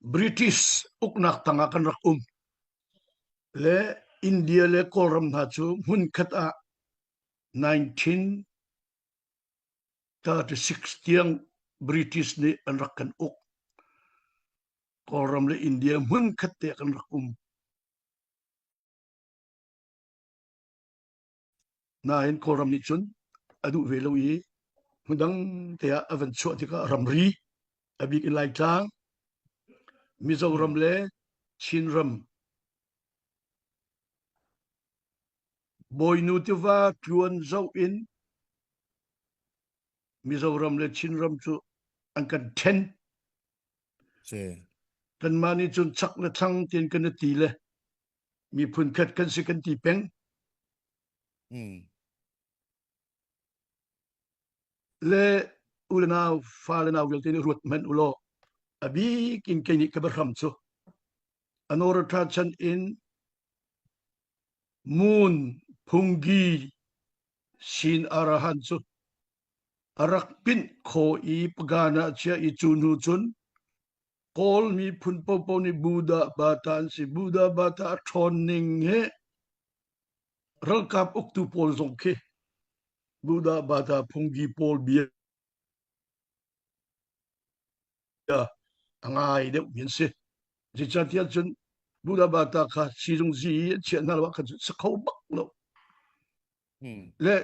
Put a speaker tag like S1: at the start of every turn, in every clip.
S1: British uknak tanga kan rak le India le kolram na chu hun khata 1936 tiang British ni an rak kan kolram le India hun khatte kan rak na in kolram ni chun adu velo yi hundang te avan chu tika ramri abik ilai tang Mizoram le Chinram boy nutiva tuan zau in Mizoram le Chinram chu angkan 10 kan mani chun chak le thang tin kan ti le mi phun khat kan si kan ti peng le ulana falena wil tin rut men ulo abi kin kini kabarham chu anora tha chan in moon phungi sin arahan chu arak pin kho i pagana chia i chunu chun kol mi phun po ni Buddha batan si Buddha bata thoning he ralkap uktu pol zongke Buddha bata phungi pol bia angai de min se ji chatia chun Buddha bata kha sirung ji chen na wa kha sa khau bak lo le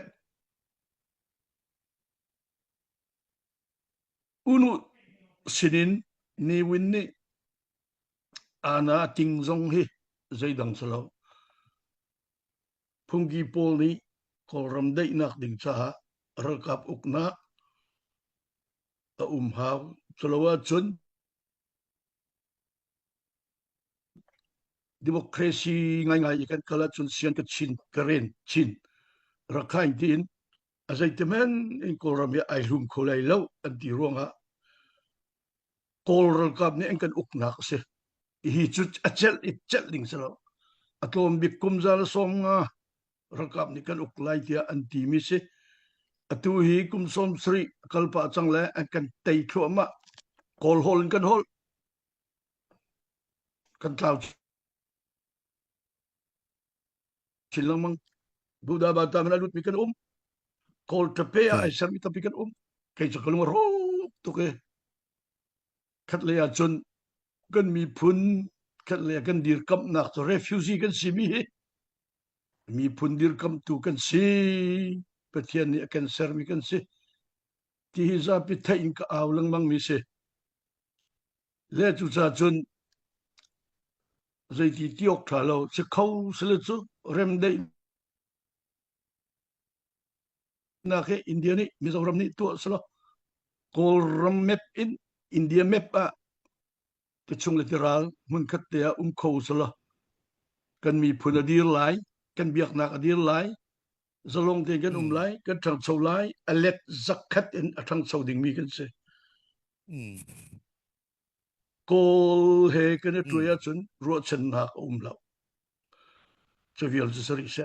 S1: unu sinin ni win ni ana ting zong hi zai dang salo phungi pol ni kolram dei nak ding cha ralkap ukna haw salowa chun demokrasi ngai ikan kala chun sian ka chin karen chin rakhain tin azai temen in kolram ya ai lum kholai lo an ti ronga kol ralkap ni engkan ukna se hi chu achel ichel ding salo atom bi kumzal songa ralkap ni kan uklai tia an ti mi se atu hi kum som sri kalpa changle engkan tei thoma kol hol kan tlau chilamang Buddha bata menalut mikan kol tapea ai sar mi tapikan kai chakalung ro to ke khatle ya chun kan mi phun khatle kan dir kam nak to refugee kan si mi phun dir kam tu kan si pathian ni kan ser mi kan si ti za pi thain ka awlang mang mi se le chu cha chun zai ti tiok thalo se khau se le chu rem dei na ke India ni Mizoram ni tu selo kol ram map in India map a ke chung literal mun khat te khau selo kan mi phun adir lai kan biak nak adir lai zalong te kan lai kan thang chau lai alet zakat in athang chau ding mi kan se kol he kan tuya chun ro chen nak lo chavial sari se